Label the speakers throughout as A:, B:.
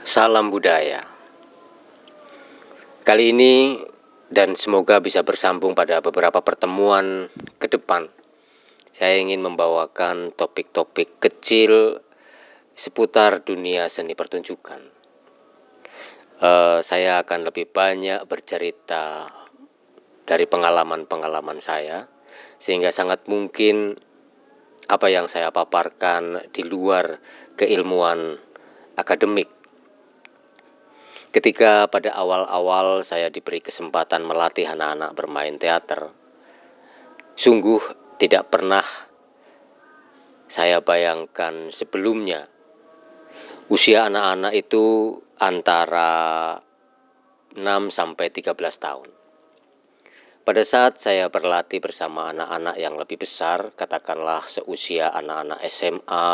A: Salam budaya. Kali ini dan semoga bisa bersambung pada beberapa pertemuan ke depan, saya ingin membawakan topik-topik kecil seputar dunia seni pertunjukan. Saya akan lebih banyak bercerita dari pengalaman-pengalaman saya, sehingga sangat mungkin apa yang saya paparkan di luar keilmuan akademik. Ketika pada awal-awal saya diberi kesempatan melatih anak-anak bermain teater, sungguh tidak pernah saya bayangkan sebelumnya usia anak-anak itu antara 6-13 tahun. Pada saat saya berlatih bersama anak-anak yang lebih besar, katakanlah seusia anak-anak SMA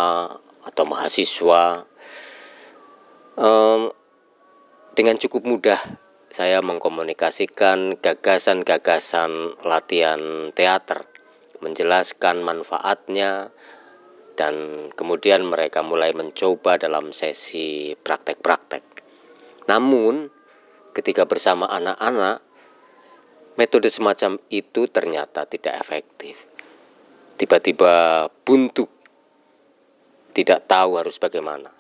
A: atau mahasiswa, dengan cukup mudah saya mengkomunikasikan gagasan-gagasan latihan teater, menjelaskan manfaatnya, dan kemudian mereka mulai mencoba dalam sesi praktek-praktek. Namun, ketika bersama anak-anak, metode semacam itu ternyata tidak efektif. Tiba-tiba buntu, tidak tahu harus bagaimana.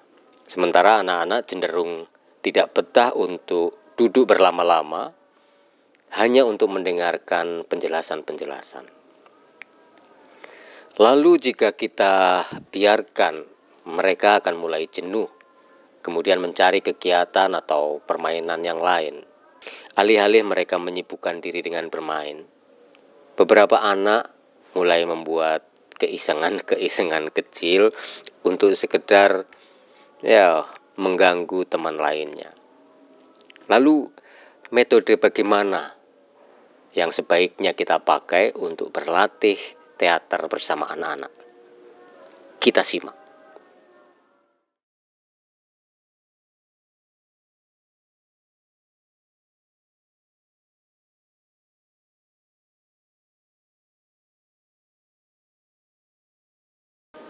A: Sementara anak-anak cenderung tidak betah untuk duduk berlama-lama hanya untuk mendengarkan penjelasan-penjelasan. Lalu jika kita biarkan, mereka akan mulai jenuh, kemudian mencari kegiatan atau permainan yang lain. Alih-alih mereka menyibukkan diri dengan bermain, beberapa anak mulai membuat keisengan-keisengan kecil untuk sekedar mengganggu teman lainnya. Lalu metode bagaimana yang sebaiknya kita pakai untuk berlatih teater bersama anak-anak? Kita simak.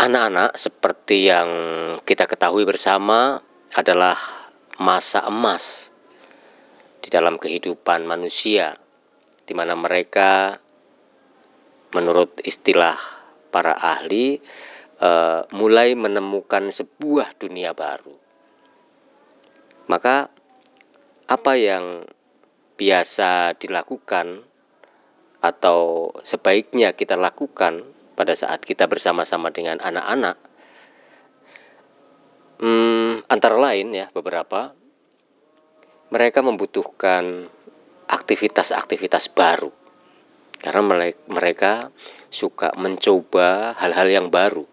A: Anak-anak, seperti yang kita ketahui bersama, adalah masa emas di dalam kehidupan manusia, di mana mereka, menurut istilah para ahli, mulai menemukan sebuah dunia baru. Maka apa yang biasa dilakukan atau sebaiknya kita lakukan pada saat kita bersama-sama dengan anak-anak, antara lain beberapa, mereka membutuhkan aktivitas-aktivitas baru karena mereka suka mencoba hal-hal yang baru,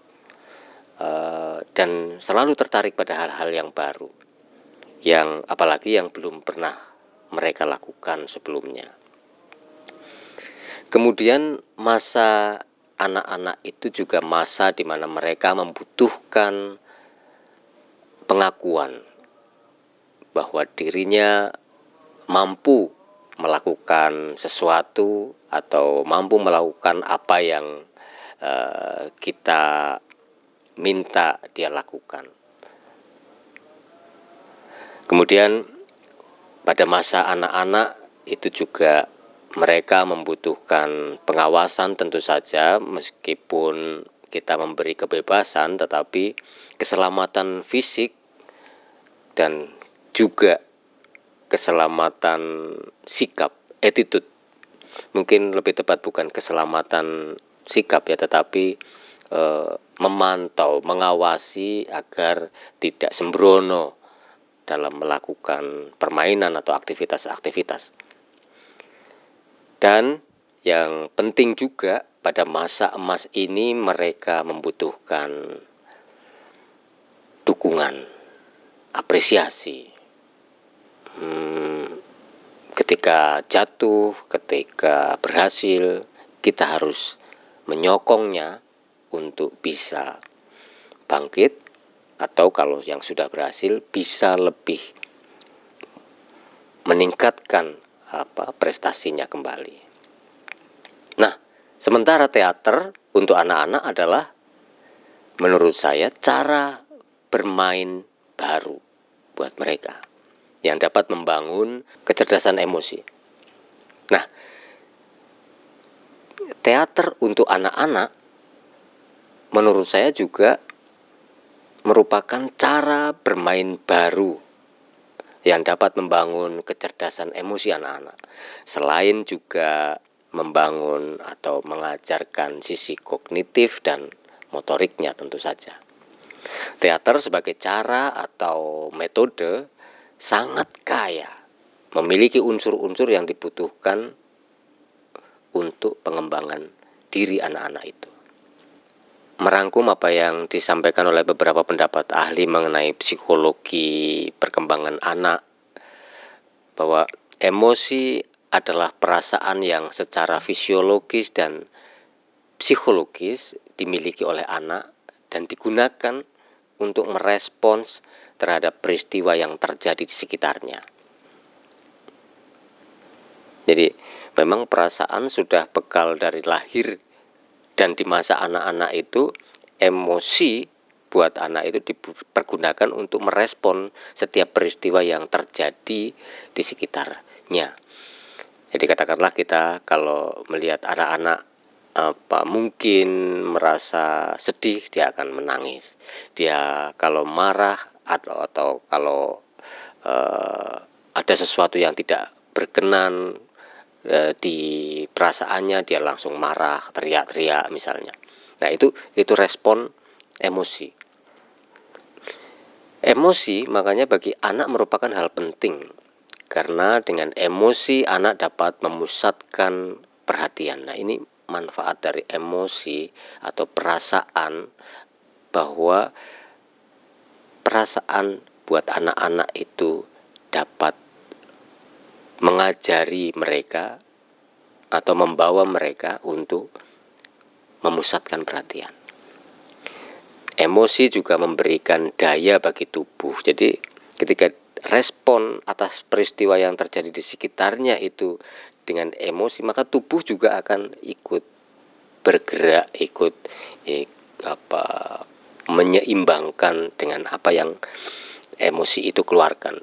A: dan selalu tertarik pada hal-hal yang baru, yang apalagi yang belum pernah mereka lakukan sebelumnya. Kemudian masa anak-anak itu juga masa di mana mereka membutuhkan pengakuan bahwa dirinya mampu melakukan sesuatu atau mampu melakukan apa yang kita minta dia lakukan. Kemudian pada masa anak-anak itu juga mereka membutuhkan pengawasan, tentu saja, meskipun kita memberi kebebasan, tetapi keselamatan fisik dan juga keselamatan sikap, attitude. Mungkin lebih tepat bukan keselamatan sikap tetapi memantau, mengawasi agar tidak sembrono dalam melakukan permainan atau aktivitas-aktivitas. Dan yang penting juga pada masa emas ini mereka membutuhkan dukungan, apresiasi. Ketika jatuh, ketika berhasil, kita harus menyokongnya untuk bisa bangkit, atau kalau yang sudah berhasil bisa lebih meningkatkan prestasinya kembali. Nah, sementara teater untuk anak-anak adalah, menurut saya, cara bermain baru, buat mereka, yang dapat membangun kecerdasan emosi. Nah, teater untuk anak-anak menurut saya juga merupakan cara bermain baru yang dapat membangun kecerdasan emosi anak-anak, selain juga membangun atau mengajarkan sisi kognitif dan motoriknya tentu saja. Teater sebagai cara atau metode sangat kaya, memiliki unsur-unsur yang dibutuhkan untuk pengembangan diri anak-anak itu. Merangkum apa yang disampaikan oleh beberapa pendapat ahli mengenai psikologi perkembangan anak, bahwa emosi adalah perasaan yang secara fisiologis dan psikologis dimiliki oleh anak dan digunakan untuk merespons terhadap peristiwa yang terjadi di sekitarnya. Jadi memang perasaan sudah bekal dari lahir, dan di masa anak-anak itu emosi buat anak itu dipergunakan untuk merespon setiap peristiwa yang terjadi di sekitarnya. Jadi katakanlah kita kalau melihat anak-anak mungkin merasa sedih, dia akan menangis. Dia kalau marah atau kalau ada sesuatu yang tidak berkenan di perasaannya, dia langsung marah, teriak-teriak misalnya. Nah, itu respon emosi. Emosi makanya bagi anak merupakan hal penting, karena dengan emosi anak dapat memusatkan perhatian. Nah, ini manfaat dari emosi atau perasaan, bahwa perasaan buat anak-anak itu dapat mengajari mereka atau membawa mereka untuk memusatkan perhatian. Emosi juga memberikan daya bagi tubuh. Jadi ketika respon atas peristiwa yang terjadi di sekitarnya itu dengan emosi, maka tubuh juga akan ikut bergerak, ikut menyeimbangkan dengan apa yang emosi itu keluarkan.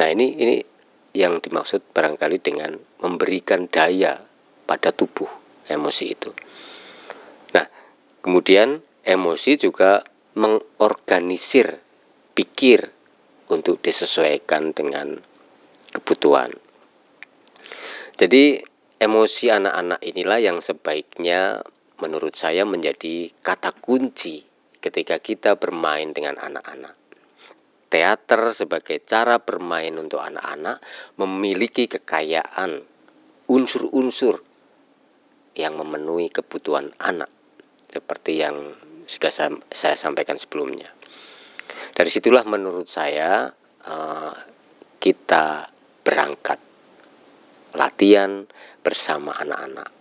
A: Nah, ini yang dimaksud barangkali dengan memberikan daya pada tubuh emosi itu. Nah, kemudian emosi juga mengorganisir pikir untuk disesuaikan dengan kebutuhan. Jadi emosi anak-anak inilah yang sebaiknya menurut saya menjadi kata kunci ketika kita bermain dengan anak-anak. Teater sebagai cara bermain untuk anak-anak memiliki kekayaan unsur-unsur yang memenuhi kebutuhan anak, seperti yang sudah saya sampaikan sebelumnya. Dari situlah menurut saya kita berangkat latihan bersama anak-anak.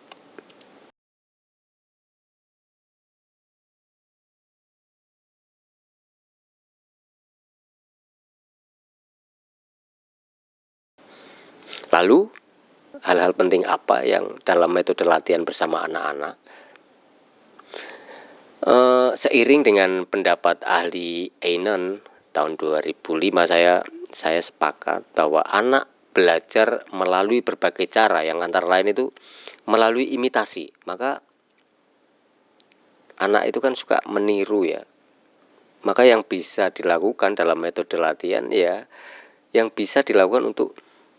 A: Lalu hal-hal penting apa yang dalam metode latihan bersama anak-anak? Seiring dengan pendapat ahli Eynon tahun 2005, saya sepakat bahwa anak belajar melalui berbagai cara, yang antara lain itu melalui imitasi. Maka anak itu kan suka meniru ya. Maka yang bisa dilakukan dalam metode latihan ya, yang bisa dilakukan untuk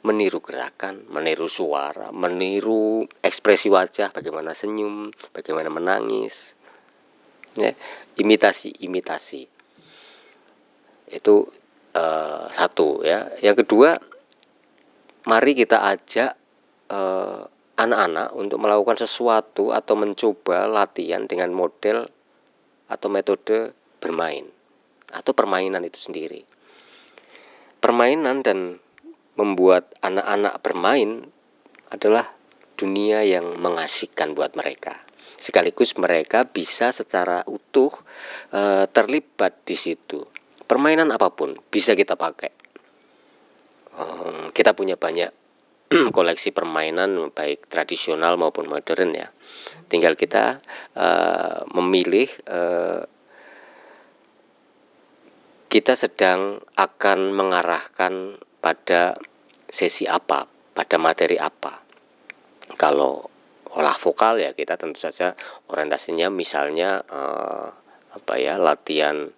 A: meniru gerakan, meniru suara, meniru ekspresi wajah, bagaimana senyum, bagaimana menangis. Ya, imitasi itu satu ya. Yang kedua, mari kita ajak anak-anak untuk melakukan sesuatu atau mencoba latihan dengan model atau metode bermain atau permainan itu sendiri. Permainan dan membuat anak-anak bermain adalah dunia yang mengasihkan buat mereka. Sekaligus mereka bisa secara utuh terlibat di situ. Permainan apapun bisa kita pakai. Kita punya banyak koleksi permainan baik tradisional maupun modern ya. Tinggal kita memilih kita sedang akan mengarahkan pada sesi apa, pada materi apa. Kalau olah vokal ya kita tentu saja orientasinya misalnya latihan.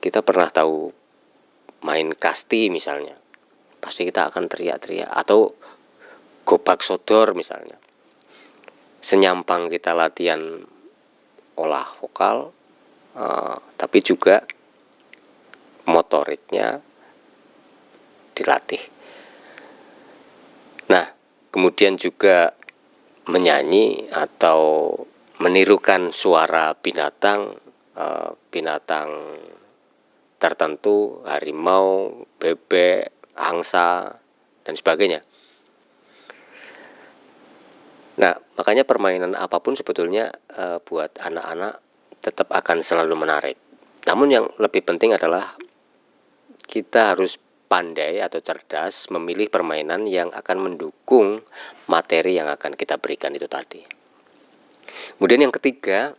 A: Kita pernah tahu main kasti misalnya, pasti kita akan teriak-teriak, atau gobak sodor misalnya. Senyampang kita latihan olah vokal, tapi juga motoriknya dilatih. Nah, kemudian juga menyanyi atau menirukan suara binatang tertentu, harimau, bebek, angsa, dan sebagainya. Nah, makanya permainan apapun sebetulnya buat anak-anak tetap akan selalu menarik. Namun yang lebih penting adalah kita harus pandai atau cerdas memilih permainan yang akan mendukung materi yang akan kita berikan itu tadi. Kemudian yang ketiga,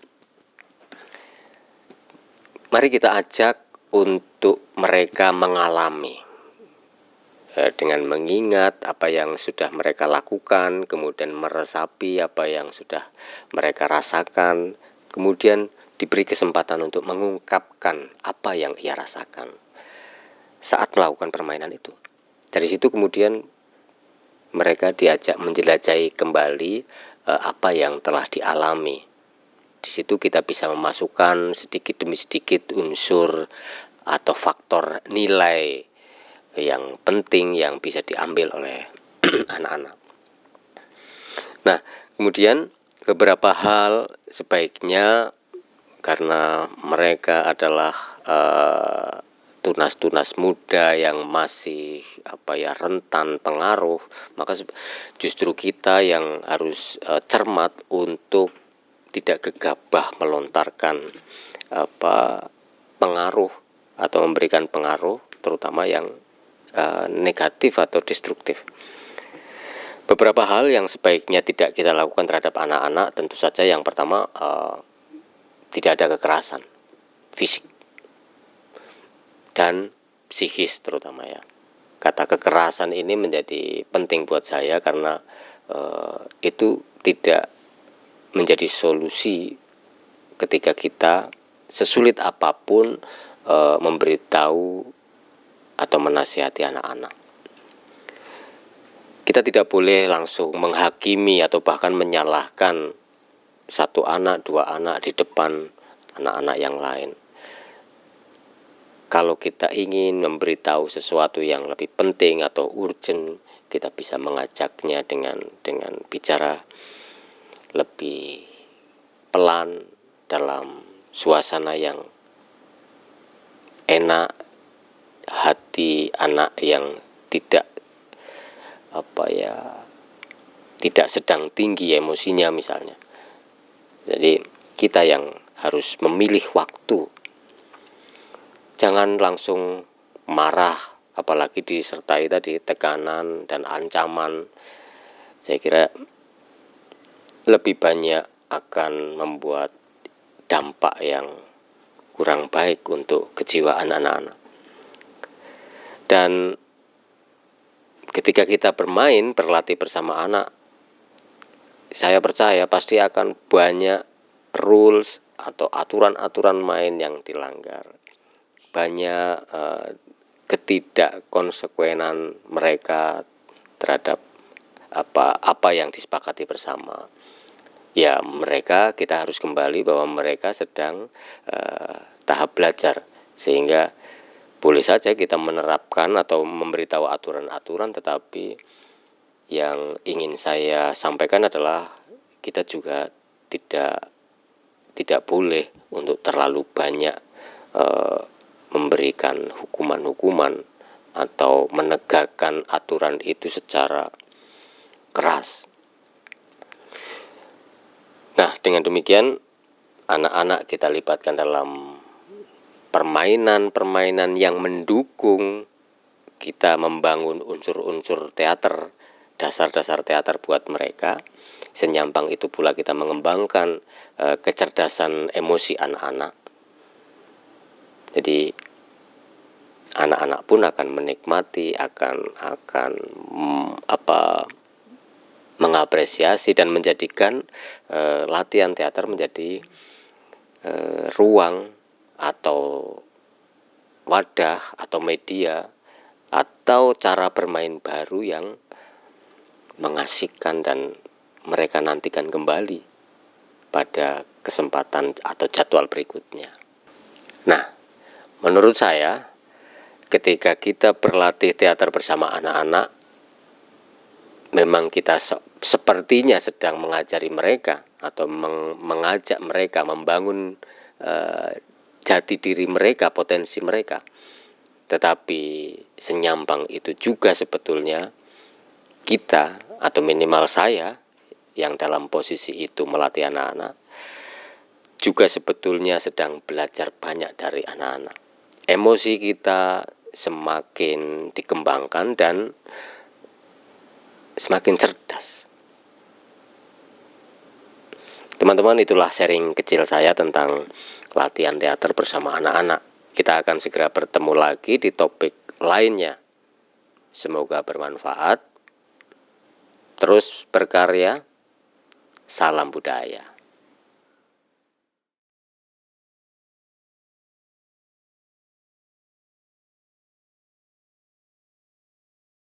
A: mari kita ajak untuk mereka mengalami, dengan mengingat apa yang sudah mereka lakukan, kemudian meresapi apa yang sudah mereka rasakan, kemudian diberi kesempatan untuk mengungkapkan apa yang ia rasakan saat melakukan permainan itu. Dari situ kemudian mereka diajak menjelajahi kembali apa yang telah dialami. Di situ kita bisa memasukkan sedikit demi sedikit unsur atau faktor nilai yang penting yang bisa diambil oleh anak-anak. Nah, kemudian beberapa hal sebaiknya, karena mereka adalah tunas-tunas muda yang masih rentan pengaruh, maka justru kita yang harus cermat untuk tidak gegabah melontarkan pengaruh atau memberikan pengaruh, terutama yang negatif atau destruktif. Beberapa hal yang sebaiknya tidak kita lakukan terhadap anak-anak, tentu saja yang pertama, tidak ada kekerasan fisik dan psikis terutama ya. Kata kekerasan ini menjadi penting buat saya karena itu tidak menjadi solusi ketika kita sesulit apapun memberitahu atau menasihati anak-anak. Kita tidak boleh langsung menghakimi atau bahkan menyalahkan satu anak, dua anak di depan anak-anak yang lain. Kalau kita ingin memberitahu sesuatu yang lebih penting atau urgent, kita bisa mengajaknya dengan bicara lebih pelan dalam suasana yang enak, hati anak yang tidak sedang tinggi emosinya misalnya. Jadi kita yang harus memilih waktu. Jangan langsung marah, apalagi disertai tadi tekanan dan ancaman. Saya kira lebih banyak akan membuat dampak yang kurang baik untuk kejiwaan anak-anak. Dan ketika kita berlatih bersama anak, saya percaya pasti akan banyak rules atau aturan-aturan main yang dilanggar. Banyak ketidakkonsekuenan mereka terhadap apa yang disepakati bersama. Ya, kita harus kembali bahwa mereka sedang tahap belajar, sehingga boleh saja kita menerapkan atau memberitahu aturan-aturan, tetapi yang ingin saya sampaikan adalah kita juga tidak boleh untuk terlalu banyak memberikan hukuman-hukuman atau menegakkan aturan itu secara keras. Nah, dengan demikian anak-anak kita libatkan dalam permainan-permainan yang mendukung kita membangun unsur-unsur teater, dasar-dasar teater buat mereka. Senyampang itu pula kita mengembangkan kecerdasan emosi anak-anak. Jadi anak-anak pun akan menikmati, akan mengapresiasi dan menjadikan latihan teater menjadi ruang atau wadah atau media atau cara bermain baru yang mengasihkan dan mereka nantikan kembali pada kesempatan atau jadwal berikutnya. Nah, menurut saya ketika kita berlatih teater bersama anak-anak, memang kita sepertinya sedang mengajari mereka atau mengajak mereka membangun jati diri mereka, potensi mereka. Tetapi senyampang itu juga sebetulnya kita atau minimal saya yang dalam posisi itu melatih anak-anak juga sebetulnya sedang belajar banyak dari anak-anak. Emosi kita semakin dikembangkan dan semakin cerdas. Teman-teman, itulah sharing kecil saya tentang latihan teater bersama anak-anak. Kita akan segera bertemu lagi di topik lainnya. Semoga bermanfaat. Terus berkarya. Salam budaya.